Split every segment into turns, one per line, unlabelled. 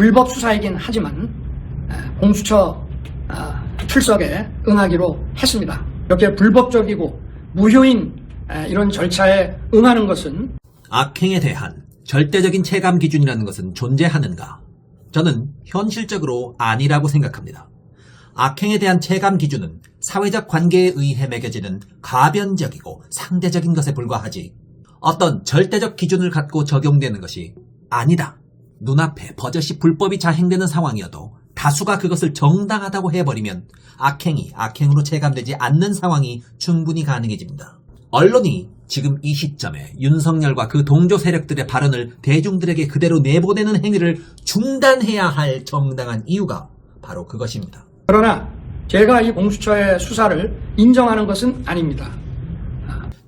불법 수사이긴 하지만 공수처 출석에 응하기로 했습니다. 이렇게 불법적이고 무효인 이런 절차에 응하는 것은
악행에 대한 절대적인 체감 기준이라는 것은 존재하는가? 저는 현실적으로 아니라고 생각합니다. 악행에 대한 체감 기준은 사회적 관계에 의해 매겨지는 가변적이고 상대적인 것에 불과하지 어떤 절대적 기준을 갖고 적용되는 것이 아니다. 눈앞에 버젓이 불법이 자행되는 상황이어도 다수가 그것을 정당하다고 해버리면 악행이 악행으로 체감되지 않는 상황이 충분히 가능해집니다. 언론이 지금 이 시점에 윤석열과 그 동조 세력들의 발언을 대중들에게 그대로 내보내는 행위를 중단해야 할 정당한 이유가 바로 그것입니다.
그러나 제가 이 공수처의 수사를 인정하는 것은 아닙니다.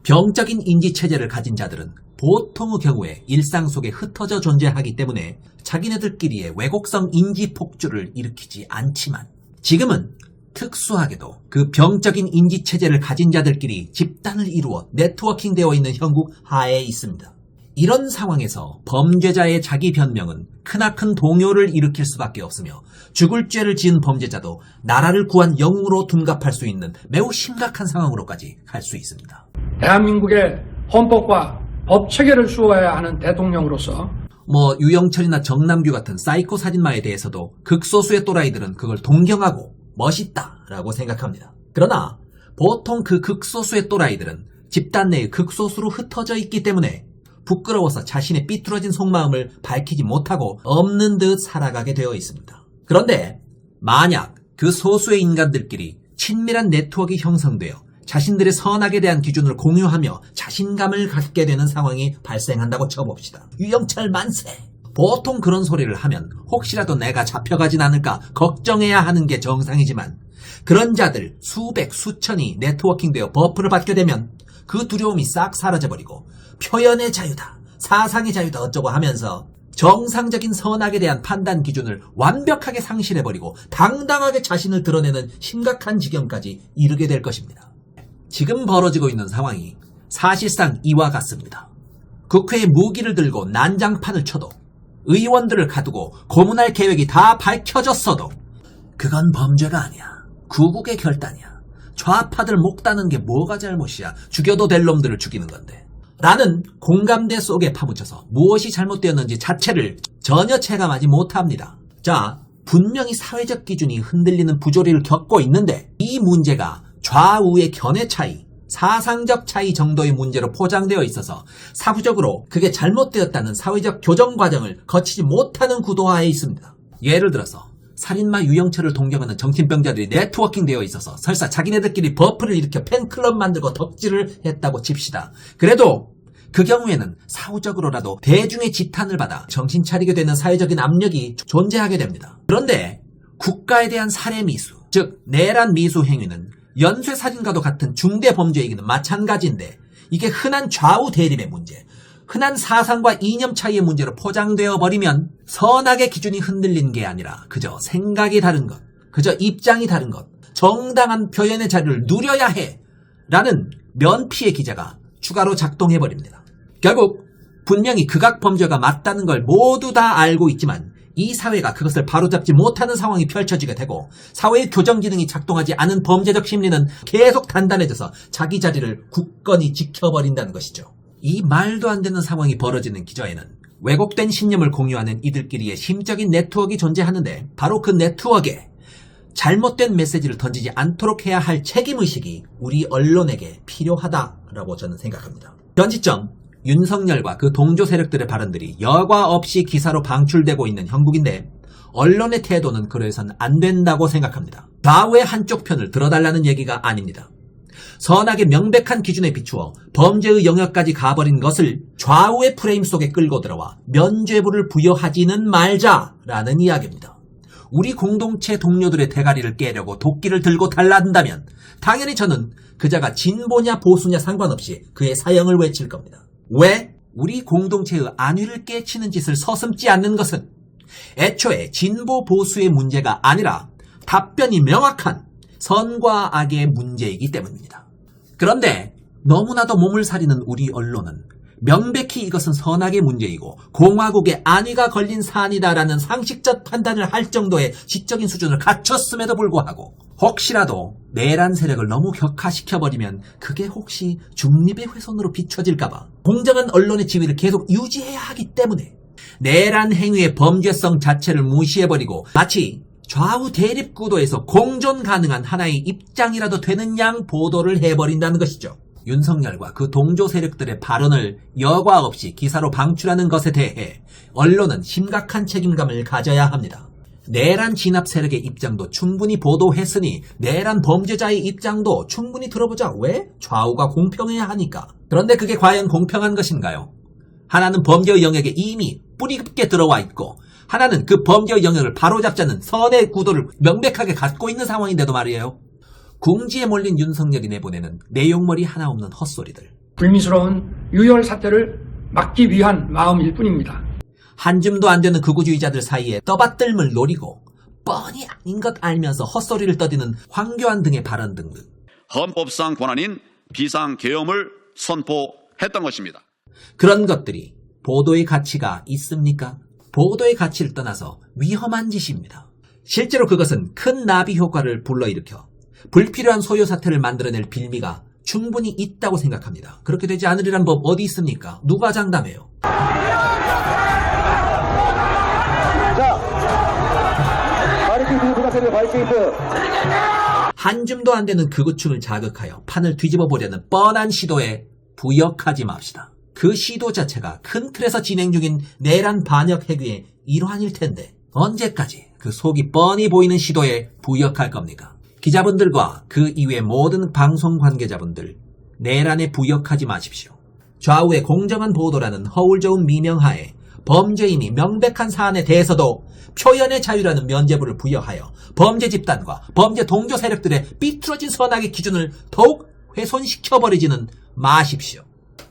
병적인 인지체제를 가진 자들은 보통의 경우에 일상 속에 흩어져 존재하기 때문에 자기네들끼리의 왜곡성 인지폭주를 일으키지 않지만 지금은 특수하게도 그 병적인 인지체제를 가진 자들끼리 집단을 이루어 네트워킹되어 있는 형국 하에 있습니다. 이런 상황에서 범죄자의 자기 변명은 크나큰 동요를 일으킬 수밖에 없으며 죽을 죄를 지은 범죄자도 나라를 구한 영웅으로 둔갑할 수 있는 매우 심각한 상황으로까지 갈 수 있습니다.
대한민국의 헌법과 법 체계를 수호해야 하는 대통령으로서
유영철이나 정남규 같은 사이코 사진마에 대해서도 극소수의 또라이들은 그걸 동경하고 멋있다라고 생각합니다. 그러나 보통 그 극소수의 또라이들은 집단 내의 극소수로 흩어져 있기 때문에 부끄러워서 자신의 삐뚤어진 속마음을 밝히지 못하고 없는 듯 살아가게 되어 있습니다. 그런데 만약 그 소수의 인간들끼리 친밀한 네트워크가 형성되어 자신들의 선악에 대한 기준을 공유하며 자신감을 갖게 되는 상황이 발생한다고 쳐봅시다. 유영철 만세! 보통 그런 소리를 하면 혹시라도 내가 잡혀가진 않을까 걱정해야 하는 게 정상이지만 그런 자들 수백 수천이 네트워킹되어 버프를 받게 되면 그 두려움이 싹 사라져버리고 표현의 자유다, 사상의 자유다 어쩌고 하면서 정상적인 선악에 대한 판단 기준을 완벽하게 상실해버리고 당당하게 자신을 드러내는 심각한 지경까지 이르게 될 것입니다. 지금 벌어지고 있는 상황이 사실상 이와 같습니다. 국회에 무기를 들고 난장판을 쳐도 의원들을 가두고 고문할 계획이 다 밝혀졌어도 그건 범죄가 아니야. 구국의 결단이야. 좌파들 목 따는 게 뭐가 잘못이야. 죽여도 될 놈들을 죽이는 건데. 라는 공감대 속에 파묻혀서 무엇이 잘못되었는지 자체를 전혀 체감하지 못합니다. 자, 분명히 사회적 기준이 흔들리는 부조리를 겪고 있는데 이 문제가 좌우의 견해 차이, 사상적 차이 정도의 문제로 포장되어 있어서 사후적으로 그게 잘못되었다는 사회적 교정 과정을 거치지 못하는 구도화에 있습니다. 예를 들어서 살인마 유영철을 동경하는 정신병자들이 네트워킹 되어 있어서 설사 자기네들끼리 버프를 일으켜 팬클럽 만들고 덕질을 했다고 칩시다. 그래도 그 경우에는 사후적으로라도 대중의 지탄을 받아 정신 차리게 되는 사회적인 압력이 존재하게 됩니다. 그런데 국가에 대한 살해 미수, 즉 내란 미수 행위는 연쇄살인과도 같은 중대 범죄이기는 마찬가지인데 이게 흔한 좌우 대립의 문제, 흔한 사상과 이념 차이의 문제로 포장되어 버리면 선악의 기준이 흔들린 게 아니라 그저 생각이 다른 것, 그저 입장이 다른 것, 정당한 표현의 자유를 누려야 해 라는 면피의 기자가 추가로 작동해버립니다. 결국 분명히 극악범죄가 맞다는 걸 모두 다 알고 있지만 이 사회가 그것을 바로잡지 못하는 상황이 펼쳐지게 되고 사회의 교정 기능이 작동하지 않은 범죄적 심리는 계속 단단해져서 자기 자리를 굳건히 지켜버린다는 것이죠. 이 말도 안 되는 상황이 벌어지는 기저에는 왜곡된 신념을 공유하는 이들끼리의 심적인 네트워크가 존재하는데 바로 그 네트워크에 잘못된 메시지를 던지지 않도록 해야 할 책임의식이 우리 언론에게 필요하다라고 저는 생각합니다. 현 시점 윤석열과 그 동조 세력들의 발언들이 여과 없이 기사로 방출되고 있는 형국인데 언론의 태도는 그래서는 안 된다고 생각합니다. 좌우의 한쪽 편을 들어달라는 얘기가 아닙니다. 선악의 명백한 기준에 비추어 범죄의 영역까지 가버린 것을 좌우의 프레임 속에 끌고 들어와 면죄부를 부여하지는 말자라는 이야기입니다. 우리 공동체 동료들의 대가리를 깨려고 도끼를 들고 달란다면 당연히 저는 그자가 진보냐 보수냐 상관없이 그의 사형을 외칠 겁니다. 왜? 우리 공동체의 안위를 깨치는 짓을 서슴지 않는 것은 애초에 진보 보수의 문제가 아니라 답변이 명확한 선과 악의 문제이기 때문입니다. 그런데 너무나도 몸을 사리는 우리 언론은 명백히 이것은 선악의 문제이고 공화국의 안위가 걸린 사안이다라는 상식적 판단을 할 정도의 지적인 수준을 갖췄음에도 불구하고 혹시라도 내란 세력을 너무 격화시켜버리면 그게 혹시 중립의 훼손으로 비춰질까봐 공정한 언론의 지위를 계속 유지해야 하기 때문에 내란 행위의 범죄성 자체를 무시해버리고 마치 좌우 대립 구도에서 공존 가능한 하나의 입장이라도 되는 양 보도를 해버린다는 것이죠. 윤석열과 그 동조 세력들의 발언을 여과 없이 기사로 방출하는 것에 대해 언론은 심각한 책임감을 가져야 합니다. 내란 진압 세력의 입장도 충분히 보도했으니 내란 범죄자의 입장도 충분히 들어보자. 왜? 좌우가 공평해야 하니까. 그런데 그게 과연 공평한 것인가요? 하나는 범죄의 영역에 이미 뿌리 깊게 들어와 있고 하나는 그 범죄의 영역을 바로잡자는 선의 구도를 명백하게 갖고 있는 상황인데도 말이에요. 궁지에 몰린 윤석열이 내보내는 내용머리 하나 없는 헛소리들.
불미스러운 유혈 사태를 막기 위한 마음일 뿐입니다.
한 줌도 안 되는 극우주의자들 사이에 떠받들물 노리고 뻔히 아닌 것 알면서 헛소리를 떠드는 황교안 등의 발언 등등.
헌법상 권한인 비상계엄을 선포했던 것입니다.
그런 것들이 보도의 가치가 있습니까? 보도의 가치를 떠나서 위험한 짓입니다. 실제로 그것은 큰 나비 효과를 불러일으켜 불필요한 소요 사태를 만들어낼 빌미가 충분히 있다고 생각합니다. 그렇게 되지 않으리란 법 어디 있습니까? 누가 장담해요? 한 줌도 안 되는 극우층을 자극하여 판을 뒤집어 보려는 뻔한 시도에 부역하지 맙시다. 그 시도 자체가 큰 틀에서 진행 중인 내란 반역 행위의 일환일 텐데 언제까지 그 속이 뻔히 보이는 시도에 부역할 겁니까? 기자분들과 그 이외의 모든 방송 관계자분들 내란에 부역하지 마십시오. 좌우의 공정한 보도라는 허울 좋은 미명하에 범죄인이 명백한 사안에 대해서도 표현의 자유라는 면죄부를 부여하여 범죄 집단과 범죄 동조 세력들의 삐뚤어진 선악의 기준을 더욱 훼손시켜버리지는 마십시오.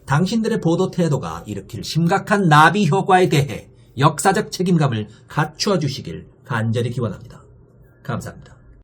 당신들의 보도 태도가 일으킬 심각한 나비 효과에 대해 역사적 책임감을 갖추어 주시길 간절히 기원합니다. 감사합니다.